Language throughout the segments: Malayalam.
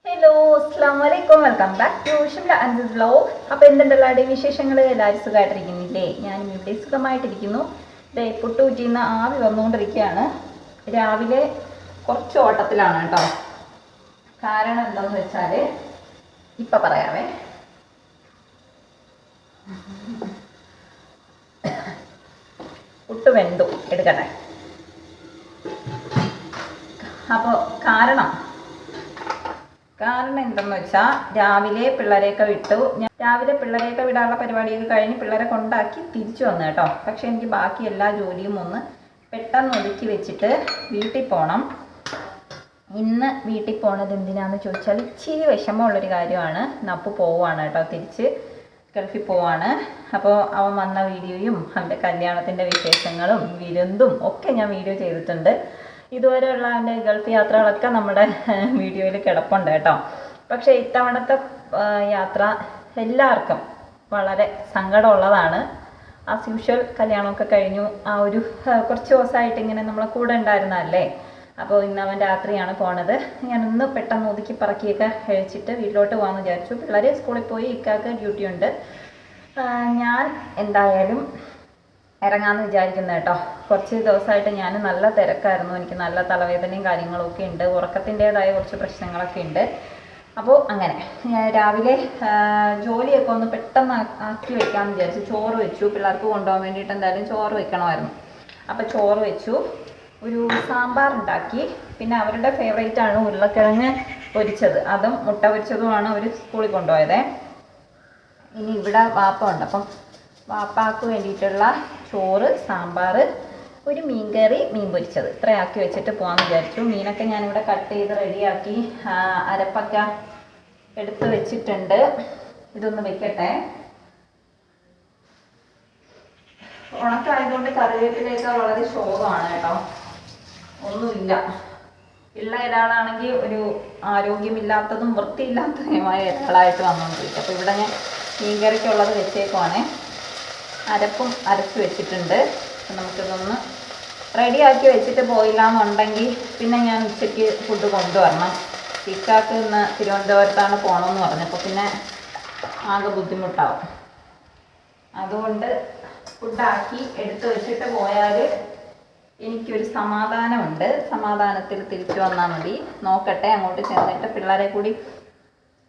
ഹലോ, അസ്സാം വലൈക്കും. Welcome back to Shimla and vlog. അപ്പോൾ എന്തുണ്ടല്ലോ വിശേഷങ്ങൾ? എല്ലാവരും സുഖമായിട്ടിരിക്കുന്നില്ലേ? ഞാനും ഇവിടെ സുഖമായിട്ടിരിക്കുന്നു. ഇതേ പുട്ടുകുറ്റിന്ന് ആവി വന്നുകൊണ്ടിരിക്കുകയാണ്. രാവിലെ കുറച്ച് ഓട്ടത്തിലാണ് കേട്ടോ. കാരണം എന്താണെന്ന് വെച്ചാൽ ഇപ്പം പറയാവേ. പുട്ട് വെന്തു, എടുക്കട്ടെ. അപ്പോൾ കാരണം എന്തെന്ന് വെച്ചാൽ രാവിലെ പിള്ളേരെയൊക്കെ വിട്ടു. രാവിലെ പിള്ളേരെയൊക്കെ വിടാനുള്ള പരിപാടിയൊക്കെ കഴിഞ്ഞ് പിള്ളേരെ കൊണ്ടാക്കി തിരിച്ചു വന്നു കേട്ടോ. പക്ഷെ എനിക്ക് ബാക്കി എല്ലാ ജോലിയും ഒന്ന് പെട്ടെന്ന് ഒതുക്കി വെച്ചിട്ട് വീട്ടിൽ പോകണം. ഇന്ന് വീട്ടിൽ പോണത് എന്തിനാന്ന് ചോദിച്ചാൽ ഇച്ചിരി വിഷമമുള്ളൊരു കാര്യമാണ്. നപ്പു പോവുകയാണ് കേട്ടോ, തിരിച്ച് ഗൾഫിൽ പോവാണ്. അപ്പോൾ അവൻ വന്ന വീഡിയോയും അവൻ്റെ കല്യാണത്തിൻ്റെ വിശേഷങ്ങളും വിരുന്നും ഒക്കെ ഞാൻ വീഡിയോ ചെയ്തിട്ടുണ്ട്. ഇതുവരെയുള്ള എൻ്റെ ഗൾഫ് യാത്രകളൊക്കെ നമ്മുടെ വീഡിയോയിൽ കിടപ്പുണ്ട് കേട്ടോ. പക്ഷേ ഇത്തവണത്തെ യാത്ര എല്ലാവർക്കും വളരെ സങ്കടമുള്ളതാണ്. ആസ് യൂഷ്വൽ കല്യാണമൊക്കെ കഴിഞ്ഞു. ആ ഒരു കുറച്ച് ദിവസമായിട്ട് ഇങ്ങനെ നമ്മളെ കൂടെ ഉണ്ടായിരുന്നല്ലേ. അപ്പോൾ ഇന്ന് അവൻ രാത്രിയാണ് പോണത്. ഞാനൊന്ന് പെട്ടെന്ന് ഒതുക്കി പറക്കിയൊക്കെ കഴിച്ചിട്ട് വീട്ടിലോട്ട് പോകാമെന്ന് വിചാരിച്ചു. പിള്ളേർ സ്കൂളിൽ പോയി, ഇക്കാക്ക് ഡ്യൂട്ടി ഉണ്ട്. ഞാൻ എന്തായാലും ഇറങ്ങാമെന്ന് വിചാരിക്കുന്നത് കേട്ടോ. കുറച്ച് ദിവസമായിട്ട് ഞാൻ നല്ല തിരക്കായിരുന്നു. എനിക്ക് നല്ല തലവേദനയും കാര്യങ്ങളൊക്കെ ഉണ്ട്. ഉറക്കത്തിൻ്റേതായ കുറച്ച് പ്രശ്നങ്ങളൊക്കെ ഉണ്ട്. അപ്പോൾ അങ്ങനെ രാവിലെ ജോലിയൊക്കെ ഒന്ന് പെട്ടെന്ന് ആക്കി വെക്കാമെന്ന് വിചാരിച്ചു. ചോറ് വെച്ചു. പിള്ളേർക്ക് കൊണ്ടുപോകാൻ വേണ്ടിയിട്ട് എന്തായാലും ചോറ് വെക്കണമായിരുന്നു. അപ്പോൾ ചോറ് വെച്ചു. ഒരു സാമ്പാർ ഉണ്ടാക്കി. പിന്നെ അവരുടെ ഫേവറേറ്റാണ് ഉരുളക്കിഴങ്ങ് പൊരിച്ചത്. അതും മുട്ട പൊരിച്ചതുമാണ് അവർ സ്കൂളിൽ കൊണ്ടുപോയത്. ഇനി ഇവിടെ വാപ്പ ഉണ്ട്. അപ്പം വാപ്പാക്ക് വേണ്ടിയിട്ടുള്ള ചോറ്, സാമ്പാർ, ഒരു മീൻകറി, മീൻ പൊരിച്ചത് ഇത്രയാക്കി വെച്ചിട്ട് പോകാമെന്ന് വിചാരിച്ചു. മീനൊക്കെ ഞാനിവിടെ കട്ട് ചെയ്ത് റെഡിയാക്കി അരപ്പൊക്കെ എടുത്ത് വെച്ചിട്ടുണ്ട്. ഇതൊന്ന് വെക്കട്ടെ. ഉണക്കായതുകൊണ്ട് കറിവേപ്പിലേക്ക് വളരെ ശോകമാണ് കേട്ടോ. ഒന്നുമില്ല. ഉള്ള ഒരാളാണെങ്കിൽ ഒരു ആരോഗ്യമില്ലാത്തതും വൃത്തിയില്ലാത്തതുമായ ഒരാളായിട്ട് വന്നുകൊണ്ടിരിക്കും. അപ്പോൾ ഇവിടെ ഞാൻ മീൻകറിക്കുള്ളത് വെച്ചേക്കുവാണേ. അരപ്പും അരച്ച് വെച്ചിട്ടുണ്ട്. നമുക്കിതൊന്ന് റെഡിയാക്കി വെച്ചിട്ട് പോയില്ല എന്നുണ്ടെങ്കിൽ പിന്നെ ഞാൻ ഉച്ചയ്ക്ക് ഫുഡ് കൊണ്ടുവരണം. ഇക്കാക്ക് ഇന്ന് തിരുവനന്തപുരത്താണ് പോകണമെന്ന് പറഞ്ഞപ്പോൾ പിന്നെ ആകെ ബുദ്ധിമുട്ടാവും. അതുകൊണ്ട് ഫുഡാക്കി എടുത്ത് വെച്ചിട്ട് പോയാൽ എനിക്കൊരു സമാധാനമുണ്ട്. സമാധാനത്തിൽ തിരിച്ചു വന്നാൽ മതി. നോക്കട്ടെ, അങ്ങോട്ട് ചെന്നിട്ട് പിള്ളേരെ കൂടി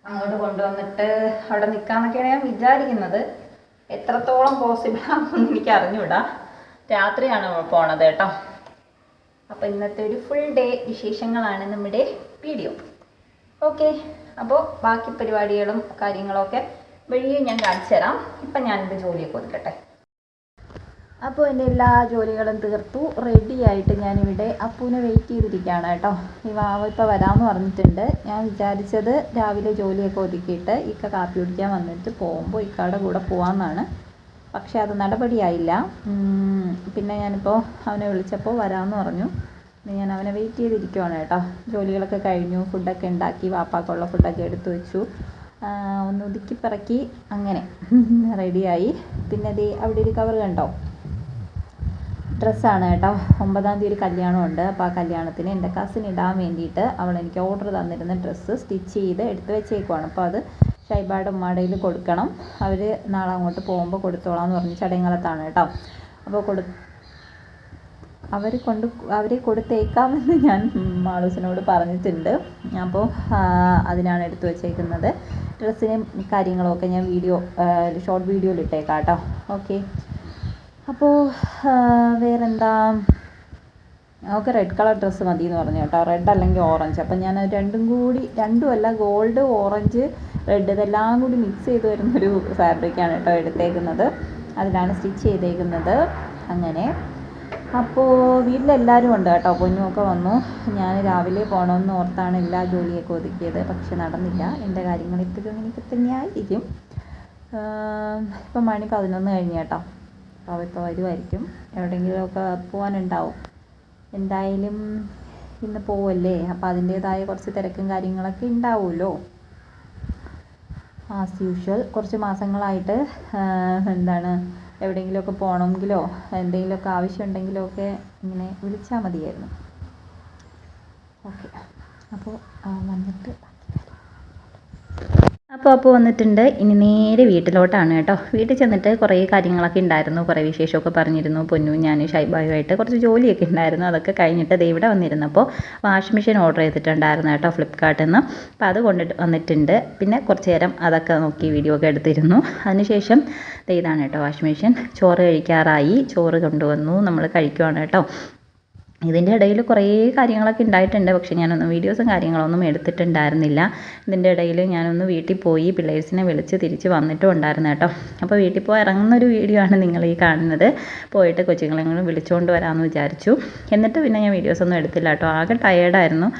അങ്ങോട്ട് കൊണ്ടുവന്നിട്ട് അവിടെ നിൽക്കാമെന്നൊക്കെയാണ് ഞാൻ വിചാരിക്കുന്നത്. എത്രത്തോളം പോസിബിൾ ആകുമെന്ന് എനിക്ക് അറിഞ്ഞൂടാ. രാത്രിയാണ് പോണത് കേട്ടോ. അപ്പോൾ ഇന്നത്തെ ഒരു ഫുൾ ഡേ വിശേഷങ്ങളാണ് നമ്മുടെ വീഡിയോ. ഓക്കെ, അപ്പോൾ ബാക്കി പരിപാടികളും കാര്യങ്ങളൊക്കെ വഴിയെ ഞാൻ കാണിച്ചു തരാം. ഇപ്പം ഞാനിത് ജോലിയൊക്കെ ഒതുക്കട്ടെ. അപ്പോൾ എൻ്റെ എല്ലാ ജോലികളും തീർത്തു റെഡിയായിട്ട് ഞാനിവിടെ അപ്പൂനെ വെയിറ്റ് ചെയ്തിരിക്കുകയാണ് കേട്ടോ. ഈ വാവ ഇപ്പോൾ വരാമെന്ന് പറഞ്ഞിട്ടുണ്ട്. ഞാൻ വിചാരിച്ചത് രാവിലെ ജോലിയൊക്കെ ഒതുക്കിയിട്ട് ഇക്ക കാപ്പി കുടിക്കാൻ വന്നിട്ട് പോകുമ്പോൾ ഇക്കയുടെ കൂടെ പോകാമെന്നാണ്. പക്ഷേ അത് നടപടിയായില്ല. പിന്നെ ഞാനിപ്പോൾ അവനെ വിളിച്ചപ്പോൾ വരാമെന്ന് പറഞ്ഞു. ഞാൻ അവനെ വെയിറ്റ് ചെയ്തിരിക്കുവാണ് കേട്ടോ. ജോലികളൊക്കെ കഴിഞ്ഞു. ഫുഡൊക്കെ ഉണ്ടാക്കി, വാപ്പാക്കുള്ള ഫുഡൊക്കെ എടുത്തു വെച്ചു. ഒന്ന് ഒതുക്കി പറക്കി അങ്ങനെ റെഡിയായി. പിന്നെ അത് അവിടെ ഒരു കവർ കണ്ടോ, ഡ്രസ്സാണ് കേട്ടോ. 9-ാം തീയതി ഒരു കല്യാണമുണ്ട്. അപ്പോൾ ആ കല്യാണത്തിന് എൻ്റെ കസിൻ ഇടാൻ വേണ്ടിയിട്ട് അവൾ എനിക്ക് ഓർഡർ തന്നിരുന്ന ഡ്രസ്സ് സ്റ്റിച്ച് ചെയ്ത് എടുത്ത് വെച്ചേക്കുവാണ്. അപ്പോൾ അത് ഷൈബായുടെ ഉമ്മാടയിൽ കൊടുക്കണം. അവർ നാളെ അങ്ങോട്ട് പോകുമ്പോൾ കൊടുത്തോളാം എന്ന് പറഞ്ഞ് ചടയങ്ങളത്താണ് കേട്ടോ. അപ്പോൾ അവരെ കൊടുത്തേക്കാമെന്ന് ഞാൻ മാളൂസിനോട് പറഞ്ഞിട്ടുണ്ട്. അപ്പോൾ അതിനാണ് എടുത്തു വെച്ചേക്കുന്നത്. ഡ്രസ്സിനും കാര്യങ്ങളൊക്കെ ഞാൻ ഷോർട്ട് വീഡിയോയിൽ ഇട്ടേക്കാം കേട്ടോ. ഓക്കെ, അപ്പോൾ വേറെന്താ, നമുക്ക് റെഡ് കളർ ഡ്രസ്സ് മതി എന്ന് പറഞ്ഞു കേട്ടോ. റെഡ് അല്ലെങ്കിൽ ഓറഞ്ച്. അപ്പം ഞാൻ രണ്ടുമല്ല, ഗോൾഡ്, ഓറഞ്ച്, റെഡ് ഇതെല്ലാം കൂടി മിക്സ് ചെയ്ത് വരുന്നൊരു ഫാബ്രിക്കാണ് കേട്ടോ എടുത്തേക്കുന്നത്. അതിലാണ് സ്റ്റിച്ച് ചെയ്തേക്കുന്നത്. അങ്ങനെ അപ്പോൾ വീട്ടിലെല്ലാവരും ഉണ്ട് കേട്ടോ. പൊന്നുമൊക്കെ വന്നു. ഞാൻ രാവിലെ പോകണമെന്ന് ഓർത്താണ് എല്ലാ ജോലിയൊക്കെ ഒതുക്കിയത്. പക്ഷെ നടന്നില്ല. എൻ്റെ കാര്യങ്ങൾ ഇപ്പോഴും ഇങ്ങനെയൊക്കെ തന്നെയായിരിക്കും. ഇപ്പം മണി 11 കഴിഞ്ഞ് കേട്ടോ. അപ്പോൾ ഇപ്പോൾ വരുമായിരിക്കും. എവിടെയെങ്കിലുമൊക്കെ പോകാനുണ്ടാവും. എന്തായാലും ഇന്ന് പോവല്ലേ. അപ്പോൾ അതിൻ്റേതായ കുറച്ച് തിരക്കും കാര്യങ്ങളൊക്കെ ഉണ്ടാവുമല്ലോ. ആസ് യൂഷ്വൽ കുറച്ച് മാസങ്ങളായിട്ട് എവിടെയെങ്കിലുമൊക്കെ പോകണമെങ്കിലോ എന്തെങ്കിലുമൊക്കെ ആവശ്യമുണ്ടെങ്കിലോ ഒക്കെ ഇങ്ങനെ വിളിച്ചാൽ മതിയായിരുന്നു. ഓക്കെ, അപ്പോൾ വന്നിട്ട് അപ്പോൾ വന്നിട്ടുണ്ട്. ഇനി നേരെ വീട്ടിലോട്ടാണ് കേട്ടോ. വീട്ടിൽ ചെന്നിട്ട് കുറേ കാര്യങ്ങളൊക്കെ ഉണ്ടായിരുന്നു, കുറേ വിശേഷമൊക്കെ പറഞ്ഞിരുന്നു. പൊന്നു ഞാൻ ഷൈബായുമായിട്ട് കുറച്ച് ജോലിയൊക്കെ ഉണ്ടായിരുന്നു. അതൊക്കെ കഴിഞ്ഞിട്ട് ദേ ഇവിടെ വന്നിരുന്നപ്പോൾ വാഷിംഗ് മെഷീൻ ഓർഡർ ചെയ്തിട്ടുണ്ടായിരുന്നു കേട്ടോ ഫ്ലിപ്കാർട്ടിൽ നിന്ന്. അപ്പോൾ അത് കൊണ്ടിട്ട് വന്നിട്ടുണ്ട്. പിന്നെ കുറച്ച് നേരം അതൊക്കെ നോക്കി വീഡിയോ ഒക്കെ എടുത്തിരുന്നു. അതിനുശേഷം ഇതാണ് കേട്ടോ വാഷിംഗ് മെഷീൻ. ചോറ് കഴിക്കാറായി, ചോറ് കൊണ്ടുവന്നു, നമ്മൾ കഴിക്കുവാണ് കേട്ടോ. ഇതിൻ്റെ ഇടയിൽ കുറേ കാര്യങ്ങളൊക്കെ ഉണ്ടായിട്ടുണ്ട്, പക്ഷേ ഞാനൊന്നും വീഡിയോസും കാര്യങ്ങളൊന്നും എടുത്തിട്ടുണ്ടായിരുന്നില്ല. ഇതിൻ്റെ ഇടയിൽ ഞാനൊന്ന് വീട്ടിൽ പോയി പിള്ളേഴ്സിനെ വിളിച്ച് തിരിച്ച് വന്നിട്ടും ഉണ്ടായിരുന്നു കേട്ടോ. അപ്പോൾ വീട്ടിൽ പോയി ഇറങ്ങുന്നൊരു വീഡിയോ ആണ് നിങ്ങൾ ഈ കാണുന്നത്. പോയിട്ട് കൊച്ചുങ്ങളെങ്കിലും വിളിച്ചുകൊണ്ട് വരാമെന്ന് വിചാരിച്ചു. എന്നിട്ട് പിന്നെ ഞാൻ വീഡിയോസൊന്നും എടുത്തില്ല കേട്ടോ. ആകെ ടയേർഡായിരുന്നു.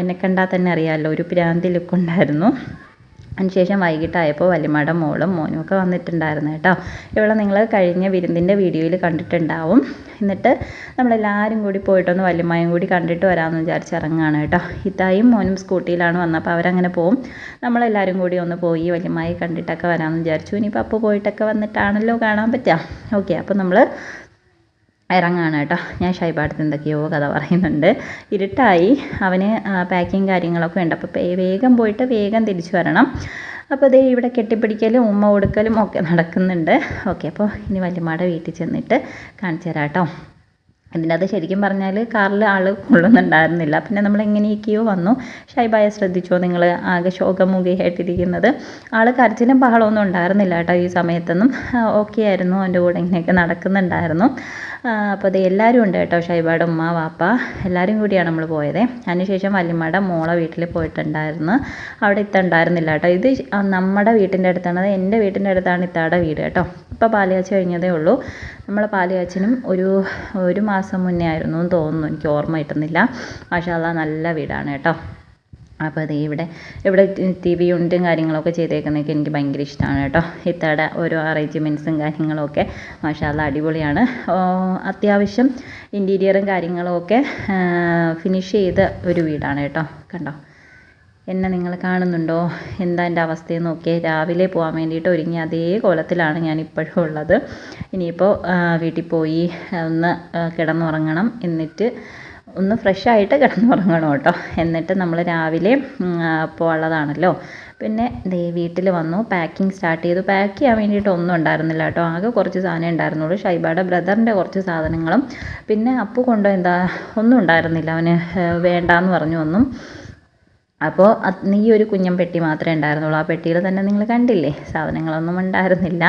എന്നെ കണ്ടാൽ തന്നെ അറിയാമല്ലോ, ഒരു പ്രാന്തി ലുക്കുണ്ടായിരുന്നു. അതിനുശേഷം വൈകിട്ടായപ്പോൾ വല്യമ്മയുടെ മോളും മോനും ഒക്കെ വന്നിട്ടുണ്ടായിരുന്നു കേട്ടോ. ഇവിടെ നിങ്ങൾ കഴിഞ്ഞ വിരുന്നിൻ്റെ വീഡിയോയിൽ കണ്ടിട്ടുണ്ടാവും. എന്നിട്ട് നമ്മളെല്ലാവരും കൂടി പോയിട്ടൊന്ന് വല്യമ്മയും കൂടി കണ്ടിട്ട് വരാമെന്ന് വിചാരിച്ച് ഇറങ്ങുകയാണ് കേട്ടോ. ഇത്തായും മോനും സ്കൂട്ടിയിലാണ് വന്നത്. അപ്പോൾ അവരങ്ങനെ പോവും. നമ്മളെല്ലാവരും കൂടി ഒന്ന് പോയി വല്യമ്മയെ കണ്ടിട്ടൊക്കെ വരാമെന്ന് വിചാരിച്ചു. ഇനിയിപ്പോൾ അപ്പോൾ പോയിട്ടൊക്കെ വന്നിട്ടാണല്ലോ കാണാൻ പറ്റുക. ഓക്കെ, അപ്പോൾ നമ്മൾ ഇറങ്ങാണ് കേട്ടോ. ഞാൻ ഷൈബാടുത്ത് എന്തൊക്കെയോ കഥ പറയുന്നുണ്ട്. ഇരുട്ടായി, അവന് പാക്കിങ് കാര്യങ്ങളൊക്കെ ഉണ്ട്. അപ്പോൾ വേഗം പോയിട്ട് വേഗം തിരിച്ചു വരണം. അപ്പോൾ ദേ ഇവിടെ കെട്ടിപ്പിടിക്കലും ഉമ്മ കൊടുക്കലും ഒക്കെ നടക്കുന്നുണ്ട്. ഓക്കെ, അപ്പോൾ ഇനി വല്യമ്മയുടെ വീട്ടിൽ ചെന്നിട്ട് കാണിച്ചു തരാം കേട്ടോ. ഇതിനകത്ത് ശരിക്കും പറഞ്ഞാൽ കാറിൽ ആൾ കൊള്ളുന്നുണ്ടായിരുന്നില്ല. പിന്നെ നമ്മൾ എങ്ങനെയൊക്കെയോ വന്നു. ഷൈബായെ ശ്രദ്ധിച്ചോ നിങ്ങൾ, ആകെ ശോകമുഖിയായിട്ടിരിക്കുന്നത്. ആൾ കരച്ചിലും ബഹളമൊന്നും ഉണ്ടായിരുന്നില്ല കേട്ടോ ഈ സമയത്തൊന്നും. ഓക്കെ ആയിരുന്നു, എൻ്റെ കൂടെ ഇങ്ങനെയൊക്കെ നടക്കുന്നുണ്ടായിരുന്നു. അപ്പോൾ അത് എല്ലാവരും ഉണ്ട് കേട്ടോ. ഷൈബയുടെ ഉമ്മ വാപ്പ എല്ലാവരും കൂടിയാണ് നമ്മൾ പോയത്. അതിനുശേഷം വല്യമ്മയുടെ മോളെ വീട്ടിൽ പോയിട്ടുണ്ടായിരുന്നു. അവിടെ ഇത്തുണ്ടായിരുന്നില്ല കേട്ടോ. ഇത് നമ്മുടെ വീട്ടിൻ്റെ അടുത്താണ്, എൻ്റെ വീട്ടിൻ്റെ അടുത്താണ് ഇത്താടെ വീട് കേട്ടോ. ഇപ്പോൾ പാലുകാച്ച് കഴിഞ്ഞതേ ഉള്ളൂ. നമ്മൾ പാലുകാച്ചിനും ഒരു മാസം മുന്നേ ആയിരുന്നു എന്ന് തോന്നുന്നു, എനിക്ക് ഓർമ്മ കിട്ടുന്നില്ല. മാഷാ അല്ലാഹ് നല്ല വീടാണ് കേട്ടോ. അപ്പോൾ അത് ഇവിടെ ടി വി യൂണിറ്റും കാര്യങ്ങളൊക്കെ ചെയ്തേക്കുന്നതൊക്കെ എനിക്ക് ഭയങ്കര ഇഷ്ടമാണ് കേട്ടോ. ഇത്തയുടെ ഓരോ അറേഞ്ച്മെൻറ്റ്സും കാര്യങ്ങളൊക്കെ മാഷാ അല്ലാഹ് അടിപൊളിയാണ്. അത്യാവശ്യം ഇൻറ്റീരിയറും കാര്യങ്ങളൊക്കെ ഫിനിഷ് ചെയ്ത ഒരു വീടാണ് കേട്ടോ. കണ്ടോ, എന്നെ നിങ്ങൾ കാണുന്നുണ്ടോ? എന്താ എൻ്റെ അവസ്ഥയെന്ന് നോക്കിയേ. രാവിലെ പോകാൻ വേണ്ടിയിട്ട് ഒരുങ്ങി അതേ കോലത്തിലാണ് ഞാനിപ്പോഴും ഉള്ളത്. ഇനിയിപ്പോൾ വീട്ടിൽ പോയി ഒന്ന് കിടന്നുറങ്ങണം. എന്നിട്ട് ഒന്ന് ഫ്രഷായിട്ട് കിടന്നുറങ്ങണം കേട്ടോ. എന്നിട്ട് നമ്മൾ രാവിലെ പോകാനുള്ളതാണല്ലോ. പിന്നെ ദേ വീട്ടിൽ വന്നു, പാക്കിങ് സ്റ്റാർട്ട് ചെയ്തു. പാക്ക് ചെയ്യാൻ വേണ്ടിയിട്ട് ഒന്നും ഉണ്ടായിരുന്നില്ല കേട്ടോ. ആകെ കുറച്ച് സാധനം ഉണ്ടായിരുന്നുള്ളൂ. ഷൈബയുടെ ബ്രദറിൻ്റെ കുറച്ച് സാധനങ്ങളും പിന്നെ അപ്പു കൊണ്ടുപോയി ഒന്നും ഉണ്ടായിരുന്നില്ല. അവന് വേണ്ടാന്ന് പറഞ്ഞു ഒന്നും. അപ്പോൾ ഈ ഒരു കുഞ്ഞൻ പെട്ടി മാത്രമേ ഉണ്ടായിരുന്നുള്ളൂ. ആ പെട്ടിയിൽ തന്നെ നിങ്ങൾ കണ്ടില്ലേ, സാധനങ്ങളൊന്നും ഉണ്ടായിരുന്നില്ല.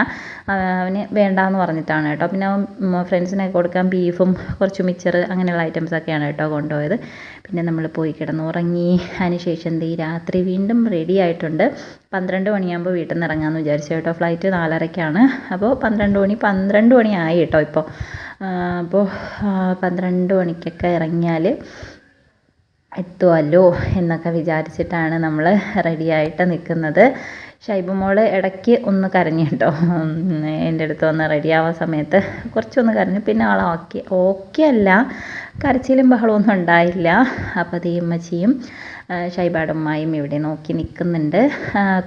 അവന് വേണ്ടാന്ന് പറഞ്ഞിട്ടാണ് കേട്ടോ. പിന്നെ അവൻ ഫ്രണ്ട്സിനൊക്കെ കൊടുക്കാൻ ബീഫും കുറച്ച് മിച്ചർ അങ്ങനെയുള്ള ഐറ്റംസൊക്കെയാണ് കേട്ടോ കൊണ്ടുപോയത്. പിന്നെ നമ്മൾ പോയി കിടന്നുറങ്ങി. അതിനുശേഷം ഈ രാത്രി വീണ്ടും റെഡി ആയിട്ടുണ്ട്. 12 മണിയാകുമ്പോൾ വീട്ടിൽ നിന്ന് ഇറങ്ങാമെന്ന് വിചാരിച്ചു കേട്ടോ. ഫ്ലൈറ്റ് 4:30-ക്കാണ്. അപ്പോൾ 12 മണി ആയി കേട്ടോ ഇപ്പോൾ. അപ്പോൾ 12 മണിക്കൊക്കെ ഇറങ്ങിയാൽ എത്തുമല്ലോ എന്നൊക്കെ വിചാരിച്ചിട്ടാണ് നമ്മൾ റെഡിയായിട്ട് നിൽക്കുന്നത്. ഷൈബു മോൾ ഇടയ്ക്ക് ഒന്ന് കരഞ്ഞു കേട്ടോ. എൻ്റെ അടുത്ത് വന്ന് റെഡിയാവാൻ സമയത്ത് കുറച്ചൊന്ന് കരഞ്ഞു. പിന്നെ ആൾ ഓക്കെ അല്ല, കരച്ചിലും ബഹളമൊന്നും ഉണ്ടായില്ല. അപ്പോൾ ദേ ഉമ്മച്ചിയും ഷൈബയുടെ ഉമ്മായും ഇവിടെ നോക്കി നിൽക്കുന്നുണ്ട്.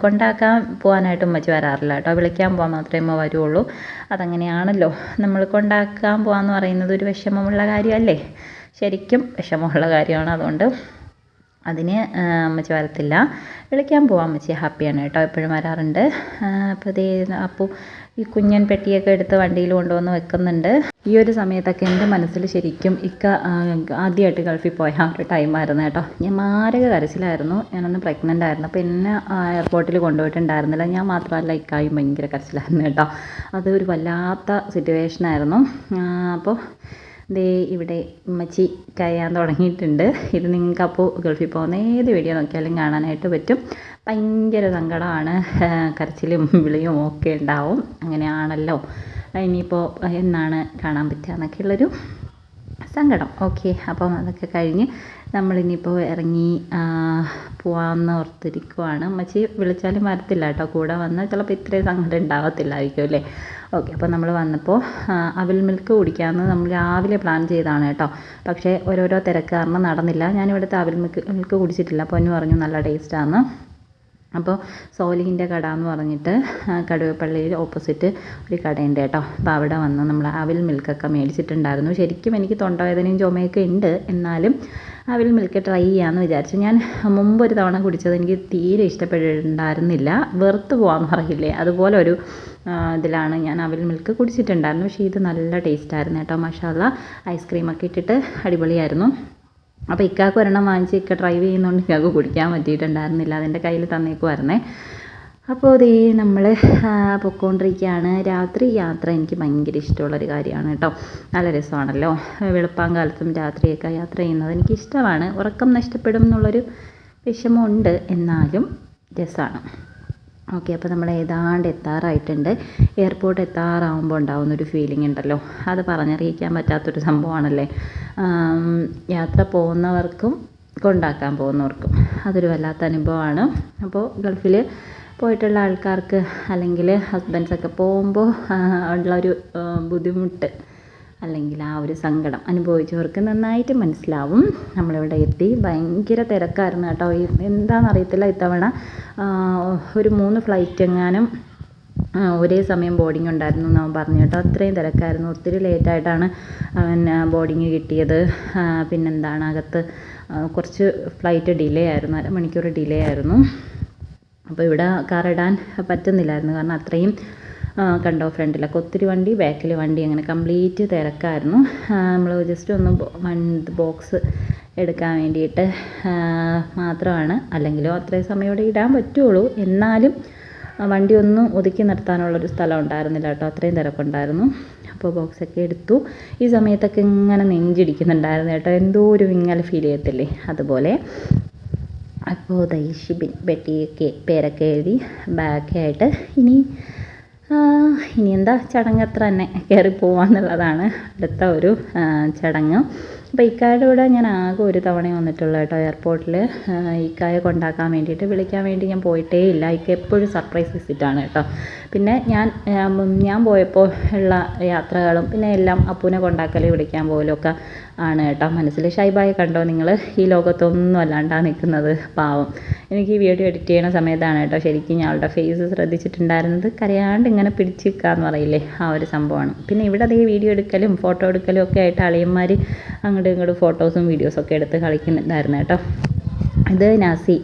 കൊണ്ടാക്കാൻ പോകാനായിട്ട് ഉമ്മച്ചി വരാറില്ല കേട്ടോ. വിളിക്കാൻ പോകാൻ മാത്രമേ ഉമ്മ വരുള്ളൂ. അതങ്ങനെയാണല്ലോ, നമ്മൾ കൊണ്ടാക്കാൻ പോകാമെന്ന് പറയുന്നത് ഒരു വിഷമമുള്ള കാര്യമല്ലേ. ശരിക്കും വിഷമമുള്ള കാര്യമാണ്. അതുകൊണ്ട് അതിന് അമ്മച്ചി വരത്തില്ല. വിളിക്കാൻ പോവാം അമ്മച്ചി ഹാപ്പിയാണ് കേട്ടോ, എപ്പോഴും വരാറുണ്ട്. അപ്പോൾ ഇതേ അപ്പോൾ ഈ കുഞ്ഞൻ പെട്ടിയൊക്കെ എടുത്ത് വണ്ടിയിൽ കൊണ്ടുവന്ന് വെക്കുന്നുണ്ട്. ഈ ഒരു സമയത്തൊക്കെ എൻ്റെ മനസ്സിൽ ശരിക്കും ആദ്യമായിട്ട് ഗൾഫിൽ പോയ ആ ഒരു ടൈമായിരുന്നു കേട്ടോ. ഞാൻ മാരക കരച്ചിലായിരുന്നു. ഞാനന്ന് പ്രഗ്നൻ്റ് ആയിരുന്നു. അപ്പോൾ എന്നെ എയർപോർട്ടിൽ കൊണ്ടുപോയിട്ടുണ്ടായിരുന്നില്ല. ഞാൻ മാത്രമല്ല, ഇക്കായും ഭയങ്കര കരച്ചിലായിരുന്നു കേട്ടോ. അതൊരു വല്ലാത്ത സിറ്റുവേഷനായിരുന്നു. അപ്പോൾ ദേ ഇവിടെ ഉമ്മച്ചി കരയാൻ തുടങ്ങിയിട്ടുണ്ട്. ഇത് നിങ്ങൾക്ക് അപ്പോൾ ഗൾഫിൽ പോകുന്ന ഏത് വീഡിയോ നോക്കിയാലും കാണാനായിട്ട് പറ്റും. ഭയങ്കര സങ്കടമാണ്, കരച്ചിലും വിളിയും ഒക്കെ ഉണ്ടാവും. അങ്ങനെയാണല്ലോ, ഇനിയിപ്പോൾ എന്നാണ് കാണാൻ പറ്റുക എന്നൊക്കെയുള്ളൊരു സങ്കടം. ഓക്കെ, അപ്പം അതൊക്കെ കഴിഞ്ഞ് നമ്മളിനിയിപ്പോൾ ഇറങ്ങി പോവാമെന്ന് ഓർത്തിരിക്കുവാണ്. അമ്മച്ചി വിളിച്ചാലും വരത്തില്ല കേട്ടോ. കൂടെ വന്നാൽ ചിലപ്പോൾ ഇത്രയും സങ്കടം ഉണ്ടാവത്തില്ലായിരിക്കും അല്ലേ. ഓക്കെ, അപ്പോൾ നമ്മൾ വന്നപ്പോൾ അവിൽ മിൽക്ക് കുടിക്കാമെന്ന് നമ്മൾ രാവിലെ പ്ലാൻ ചെയ്തതാണ് കേട്ടോ. പക്ഷേ ഓരോരോ തിരക്ക് കാരണം നടന്നില്ല. ഞാനിവിടുത്തെ അവിൽ മിൽക്ക് കുടിച്ചിട്ടില്ല. പൊന്നു പറഞ്ഞു നല്ല ടേസ്റ്റാണ്. അപ്പോൾ സോലിഹിൻ്റെ കട എന്ന് പറഞ്ഞിട്ട് കടുവപ്പള്ളിയിൽ ഓപ്പോസിറ്റ് ഒരു കടയുണ്ട് കേട്ടോ. അപ്പോൾ അവിടെ വന്ന് നമ്മൾ അവിൽ മിൽക്കൊക്കെ മേടിച്ചിട്ടുണ്ടായിരുന്നു. ശരിക്കും എനിക്ക് തൊണ്ടവേദനയും ചുമയൊക്കെ ഉണ്ട്. എന്നാലും അവിൽ മിൽക്ക് ട്രൈ ചെയ്യാമെന്ന് വിചാരിച്ചു. ഞാൻ മുമ്പൊരു തവണ കുടിച്ചത് എനിക്ക് തീരെ ഇഷ്ടപ്പെട്ടിട്ടുണ്ടായിരുന്നില്ല. വെറുത്ത് പോകാമെന്ന് പറയില്ലേ, അതുപോലെ ഒരു ഇതിലാണ് ഞാൻ അവിൽ മിൽക്ക് കുടിച്ചിട്ടുണ്ടായിരുന്നു. പക്ഷേ ഇത് നല്ല ടേസ്റ്റായിരുന്നു കേട്ടോ, മാഷാഅല്ലാ. ഐസ്ക്രീമൊക്കെ ഇട്ടിട്ട് അടിപൊളിയായിരുന്നു. അപ്പോൾ ഇക്കാക്ക് ഒരെണ്ണം വാങ്ങിച്ച് ഇക്ക ഡ്രൈവ് ചെയ്യുന്നതുകൊണ്ട് ഇക്കാക്ക് കുടിക്കാൻ പറ്റിയിട്ടുണ്ടായിരുന്നില്ല, അതിൻ്റെ കയ്യിൽ തന്നേക്കുമായിരുന്നേ. അപ്പോൾ ഇതേ നമ്മൾ പൊയ്ക്കൊണ്ടിരിക്കുകയാണ്. രാത്രി യാത്ര എനിക്ക് ഭയങ്കര ഇഷ്ടമുള്ളൊരു കാര്യമാണ് കേട്ടോ. നല്ല രസമാണല്ലോ വെളുപ്പാങ്കാലത്തും രാത്രിയൊക്കെ യാത്ര ചെയ്യുന്നത് എനിക്കിഷ്ടമാണ്. ഉറക്കം നഷ്ടപ്പെടും എന്നുള്ളൊരു വിഷമമുണ്ട്, എന്നാലും രസമാണ്. ഓക്കെ, അപ്പോൾ നമ്മൾ ഏതാണ്ട് എത്താറായിട്ടുണ്ട്. എയർപോർട്ട് എത്താറാവുമ്പോൾ ഉണ്ടാകുന്നൊരു ഫീലിംഗ് ഉണ്ടല്ലോ, അത് പറഞ്ഞറിയിക്കാൻ പറ്റാത്തൊരു സംഭവമാണല്ലേ. യാത്ര പോകുന്നവർക്കും കൊണ്ടാക്കാൻ പോകുന്നവർക്കും അതൊരു വല്ലാത്ത അനുഭവമാണ്. അപ്പോൾ ഗൾഫിൽ പോയിട്ടുള്ള ആൾക്കാർക്ക് അല്ലെങ്കിൽ ഹസ്ബൻഡ്സൊക്കെ പോകുമ്പോൾ ഉള്ളൊരു ബുദ്ധിമുട്ട് അല്ലെങ്കിൽ ആ ഒരു സങ്കടം അനുഭവിച്ചവർക്ക് നന്നായിട്ട് മനസ്സിലാവും. നമ്മളിവിടെ എത്തി, ഭയങ്കര തിരക്കായിരുന്നു കേട്ടോ. എന്താണെന്നറിയത്തില്ല, ഇത്തവണ ഒരു 3 ഫ്ലൈറ്റ് എങ്ങാനും ഒരേ സമയം ബോർഡിംഗ് ഉണ്ടായിരുന്നു എന്നവൻ പറഞ്ഞു കേട്ടോ. അത്രയും തിരക്കായിരുന്നു. ഒത്തിരി ലേറ്റായിട്ടാണ് അവൻ ബോർഡിങ് കിട്ടിയത്. പിന്നെന്താണ്, അകത്ത് കുറച്ച് ഫ്ലൈറ്റ് ഡിലേ ആയിരുന്നു, 1.5 മണിക്കൂർ ഡിലേ ആയിരുന്നു. അപ്പോൾ ഇവിടെ കാർ ഇടാൻ പറ്റുന്നില്ലായിരുന്നു, കാരണം അത്രയും കണ്ടോ ഫ്രണ്ടിലൊക്കെ ഒത്തിരി വണ്ടി, ബാക്കിൽ വണ്ടി, അങ്ങനെ കംപ്ലീറ്റ് തിരക്കായിരുന്നു. നമ്മൾ ജസ്റ്റ് ഒന്ന് ബോക്സ് എടുക്കാൻ വേണ്ടിയിട്ട് മാത്രമാണ്, അല്ലെങ്കിലും അത്രയും സമയം ഇവിടെ ഇടാൻ പറ്റുള്ളൂ. എന്നാലും വണ്ടി ഒന്നും ഒതുക്കി നിർത്താനുള്ളൊരു സ്ഥലം ഉണ്ടായിരുന്നില്ല കേട്ടോ, അത്രയും തിരക്കുണ്ടായിരുന്നു. അപ്പോൾ ബോക്സൊക്കെ എടുത്തു. ഈ സമയത്തൊക്കെ ഇങ്ങനെ നെഞ്ചിടിക്കുന്നുണ്ടായിരുന്നു കേട്ടോ, എന്തോ ഒരു വിങ്ങൽ ഫീൽ ചെയ്യത്തില്ലേ, അതുപോലെ. അപ്പോൾ ദൈഷിബിൻ ബെട്ടിയൊക്കെ പേരൊക്കെ എഴുതി ബാഗായിട്ട് ഇനി എന്താ ചടങ്ങ് അത്ര തന്നെ, കയറി പോവാന്നുള്ളതാണ് അടുത്ത ഒരു ചടങ്ങ്. അപ്പോൾ ഇക്കായുടെ കൂടെ ഞാൻ ആകെ ഒരു തവണ വന്നിട്ടുള്ളൂ കേട്ടോ എയർപോർട്ടിൽ. ഇക്കായെ കൊണ്ടാക്കാൻ വേണ്ടിയിട്ട് വിളിക്കാൻ വേണ്ടി ഞാൻ പോയിട്ടേ ഇല്ല. ഇക്ക എപ്പോഴും സർപ്രൈസ് വിസിറ്റാണ് കേട്ടോ. പിന്നെ ഞാൻ പോയപ്പോൾ ഉള്ള യാത്രകളും പിന്നെ എല്ലാം അപ്പൂനെ കൊണ്ടാക്കൽ വിളിക്കാൻ പോലൊക്കെ ആണ് കേട്ടോ. മനസ്സിൽ ഷൈബായെ കണ്ടോ നിങ്ങൾ, ഈ ലോകത്തൊന്നും അല്ലാണ്ടാണ് നിൽക്കുന്നത്, പാവം. എനിക്ക് ഈ വീഡിയോ എഡിറ്റ് ചെയ്യുന്ന സമയത്താണ് കേട്ടോ ശരിക്കും ഞങ്ങളുടെ ഫേസ് ശ്രദ്ധിച്ചിട്ടുണ്ടായിരുന്നത്. കരയാണ്ട് ഇങ്ങനെ പിടിച്ച് നിൽക്കാന്ന് പറയില്ലേ, ആ ഒരു സംഭവമാണ്. പിന്നെ ഇവിടെ അതേ വീഡിയോ എടുക്കലും ഫോട്ടോ എടുക്കലും ഒക്കെ ആയിട്ട് അളിയന്മാർ അങ്ങോട്ടും ഇങ്ങോട്ടും ഫോട്ടോസും വീഡിയോസൊക്കെ എടുത്ത് കളിക്കുന്നുണ്ടായിരുന്നു കേട്ടോ. ഇത് നാസി,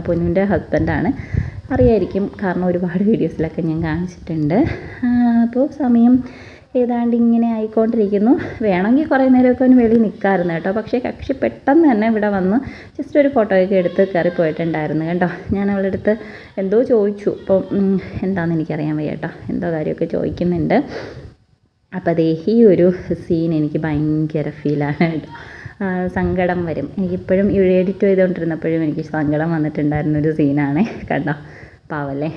പൊന്നുവിൻ്റെ ഹസ്ബൻഡാണ്. അറിയായിരിക്കും, കാരണം ഒരുപാട് വീഡിയോസിലൊക്കെ ഞാൻ കാണിച്ചിട്ടുണ്ട്. അപ്പോൾ സമയം ഏതാണ്ട് ഇങ്ങനെ ആയിക്കൊണ്ടിരിക്കുന്നു. വേണമെങ്കിൽ കുറേ നേരമൊക്കെ ഒന്ന് വെളിയിൽ നിൽക്കാമായിരുന്നു കേട്ടോ, പക്ഷേ കക്ഷി പെട്ടെന്ന് തന്നെ ഇവിടെ വന്ന് ജസ്റ്റ് ഒരു ഫോട്ടോയൊക്കെ എടുത്ത് കയറി പോയിട്ടുണ്ടായിരുന്നു കേട്ടോ. ഞാൻ അവളുടെ അടുത്ത് എന്തോ ചോദിച്ചു, അപ്പം എന്താണെന്ന് എനിക്കറിയാൻ വയ്യ കേട്ടോ, എന്തോ കാര്യമൊക്കെ ചോദിക്കുന്നുണ്ട്. അപ്പോൾ അതേ ഈ ഒരു സീൻ എനിക്ക് ഭയങ്കര ഫീലാണ് കേട്ടോ. സങ്കടം വരും എനിക്കിപ്പോഴും. ഇവിടെ എഡിറ്റ് ചെയ്തുകൊണ്ടിരുന്നപ്പോഴും എനിക്ക് സങ്കടം വന്നിട്ടുണ്ടായിരുന്നൊരു സീനാണ് കണ്ടോ, പാവല്ലേ,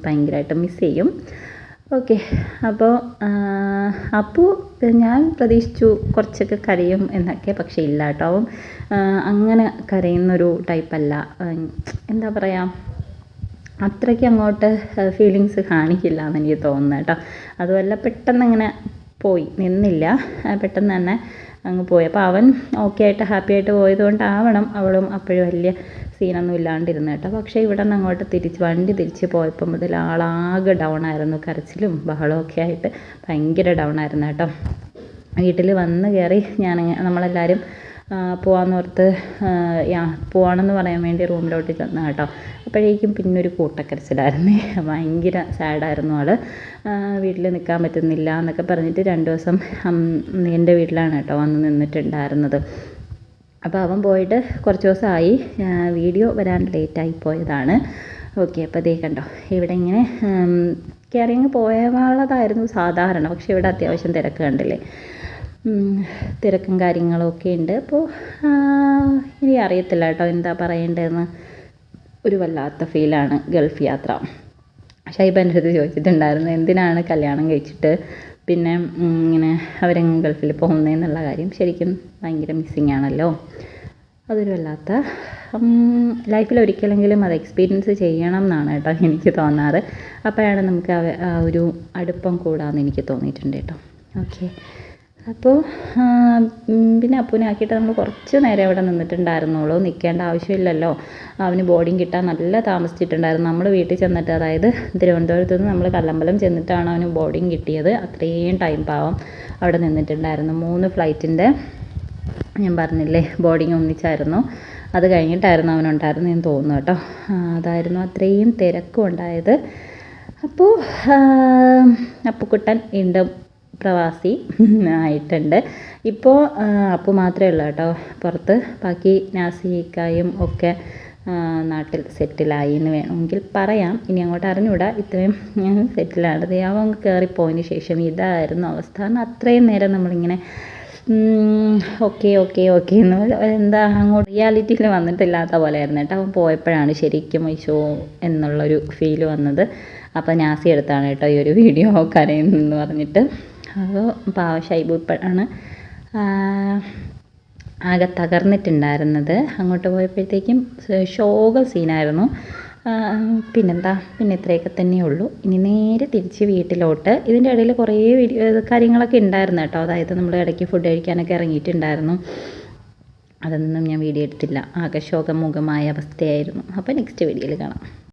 ഭയങ്കരമായിട്ട് മിസ് ചെയ്യും. ഓക്കെ, അപ്പോൾ അപ്പു ഞാൻ പ്രതീക്ഷിച്ചു കുറച്ചൊക്കെ കരയും എന്നൊക്കെ, പക്ഷേ ഇല്ല കേട്ടോ, അവൻ അങ്ങനെ കരയുന്നൊരു ടൈപ്പല്ല. എന്താ പറയുക, അത്രയ്ക്ക് അങ്ങോട്ട് ഫീലിങ്സ് കാണിക്കില്ല എന്ന് എനിക്ക് തോന്നുന്നു കേട്ടോ. അതുമല്ല പെട്ടെന്ന് അങ്ങനെ പോയി നിന്നില്ല, പെട്ടെന്ന് തന്നെ അങ്ങ് പോയി. അപ്പോൾ അവൻ ഓക്കെ ആയിട്ട് ഹാപ്പി ആയിട്ട് പോയതുകൊണ്ടാവണം അവളും അപ്പോഴും വലിയ സീനൊന്നും ഇല്ലാണ്ടിരുന്നു കേട്ടോ. പക്ഷേ ഇവിടെ നിന്ന് അങ്ങോട്ട് വണ്ടി തിരിച്ച് പോയപ്പോൾ മുതൽ ആളാകെ ഡൗൺ ആയിരുന്നു, കരച്ചിലും ബഹളമൊക്കെ ആയിട്ട് ഭയങ്കര ഡൗൺ ആയിരുന്നു കേട്ടോ. വീട്ടിൽ വന്ന് കയറി നമ്മളെല്ലാവരും പോകാമെന്നോർത്ത് പോവാണെന്ന് പറയാൻ വേണ്ടി റൂമിലോട്ട് ചെന്ന് കേട്ടോ. അപ്പോഴേക്കും പിന്നൊരു കൂട്ടക്കരച്ചിലായിരുന്നേ, ഭയങ്കര സാഡായിരുന്നു ആൾ. വീട്ടിൽ നിൽക്കാൻ പറ്റുന്നില്ല എന്നൊക്കെ പറഞ്ഞിട്ട് 2 ദിവസം എൻ്റെ വീട്ടിലാണ് കേട്ടോ വന്ന് നിന്നിട്ടുണ്ടായിരുന്നത്. അപ്പോൾ അവൻ പോയിട്ട് കുറച്ച് ദിവസമായി, വീഡിയോ വരാൻ ലേറ്റായി പോയതാണ്. ഓക്കെ, അപ്പോൾ അതേ കണ്ടോ ഇവിടെ ഇങ്ങനെ കയറിയങ്ങ് പോയവാളതായിരുന്നു സാധാരണ, പക്ഷേ ഇവിടെ അത്യാവശ്യം തിരക്ക് കണ്ടില്ലേ, തിരക്കും കാര്യങ്ങളൊക്കെ ഉണ്ട്. അപ്പോൾ ഇനി അറിയത്തില്ല കേട്ടോ എന്താ പറയേണ്ടതെന്ന്, ഒരു വല്ലാത്ത ഫീലാണ് ഗൾഫ് യാത്ര. ഷൈബ എൻ്റെ അടുത്ത് ചോദിച്ചിട്ടുണ്ടായിരുന്നു എന്തിനാണ് കല്യാണം കഴിച്ചിട്ട് പിന്നെ ഇങ്ങനെ അവരങ്ങ് ഗൾഫിൽ പോകുന്നതെന്നുള്ള കാര്യം. ശരിക്കും ഭയങ്കര മിസ്സിങ് ആണല്ലോ, അതൊരു വല്ലാത്ത ലൈഫിൽ ഒരിക്കലെങ്കിലും അത് എക്സ്പീരിയൻസ് ചെയ്യണം എന്നാണ് കേട്ടോ എനിക്ക് തോന്നാറ്. അപ്പോഴാണ് നമുക്ക് ആ ഒരു അടുപ്പം കൂടാമെന്ന് എനിക്ക് തോന്നിയിട്ടുണ്ട് കേട്ടോ. ഓക്കെ, അപ്പോൾ പിന്നെ അപ്പൂനെ ആക്കിയിട്ട് നമ്മൾ കുറച്ച് നേരം അവിടെ നിന്നിട്ടുണ്ടായിരുന്നുള്ളൂ, നിൽക്കേണ്ട ആവശ്യമില്ലല്ലോ. അവന് ബോർഡിങ് കിട്ടാൻ നല്ല താമസിച്ചിട്ടുണ്ടായിരുന്നു. നമ്മൾ വീട്ടിൽ ചെന്നിട്ട്, അതായത് തിരുവനന്തപുരത്ത് നിന്ന് നമ്മൾ കല്ലമ്പലം ചെന്നിട്ടാണ് അവന് ബോർഡിങ് കിട്ടിയത്. അത്രയും ടൈം പാവം അവിടെ നിന്നിട്ടുണ്ടായിരുന്നു. 3 ഫ്ലൈറ്റിൻ്റെ ഞാൻ പറഞ്ഞില്ലേ ബോർഡിങ് ഒന്നിച്ചായിരുന്നു. അത് കഴിഞ്ഞിട്ടായിരുന്നു അവനുണ്ടായിരുന്നു എന്ന് തോന്നുന്നു കേട്ടോ. അതായിരുന്നു അത്രയും തിരക്കും ഉണ്ടായത്. അപ്പോൾ അപ്പുക്കുട്ടൻ വീണ്ടും പ്രവാസി ആയിട്ടുണ്ട്. ഇപ്പോൾ അപ്പു മാത്രമേ ഉള്ളൂ കേട്ടോ പുറത്ത്. ബാക്കി നാസിക്കായും ഒക്കെ നാട്ടിൽ സെറ്റിലായി എന്ന് വേണമെങ്കിൽ പറയാം. ഇനി അങ്ങോട്ട് അറിഞ്ഞൂടാ, ഇത്രയും സെറ്റിലാണ്. അവൻ കയറിപ്പോയതിന് ശേഷം ഇതായിരുന്നു അവസ്ഥ. അത്രയും നേരം നമ്മളിങ്ങനെ ഓക്കെ ഓക്കെ ഓക്കെ എന്ന് എന്താ അങ്ങോട്ട് റിയാലിറ്റിയിൽ വന്നിട്ടില്ലാത്ത പോലെ ആയിരുന്നു കേട്ടോ. അവൻ പോയപ്പോഴാണ് ശരിക്കും വൈശോ എന്നുള്ളൊരു ഫീല് വന്നത്. അപ്പോൾ നാസി എടുത്താണ് കേട്ടോ ഈ ഒരു വീഡിയോ കരയുന്നെന്ന് പറഞ്ഞിട്ട്. അപ്പോൾ പാവ ഷൈബു ഇപ്പോഴാണ് ആകെ തകർന്നിട്ടുണ്ടായിരുന്നത്. അങ്ങോട്ട് പോയപ്പോഴത്തേക്കും ശോക സീനായിരുന്നു. പിന്നെന്താ, പിന്നെ ഇത്രയൊക്കെ തന്നെയുള്ളൂ. ഇനി നേരെ തിരിച്ച് വീട്ടിലോട്ട്. ഇതിൻ്റെ ഇടയിൽ കുറേ കാര്യങ്ങളൊക്കെ ഉണ്ടായിരുന്നു കേട്ടോ. അതായത് നമ്മൾ ഇടയ്ക്ക് ഫുഡ് കഴിക്കാനൊക്കെ ഇറങ്ങിയിട്ടുണ്ടായിരുന്നു. അതൊന്നും ഞാൻ വീഡിയോ എടുത്തില്ല. ആകെ ശോകമുഖമായ അവസ്ഥയായിരുന്നു. അപ്പോൾ നെക്സ്റ്റ് വീഡിയോയിൽ കാണാം.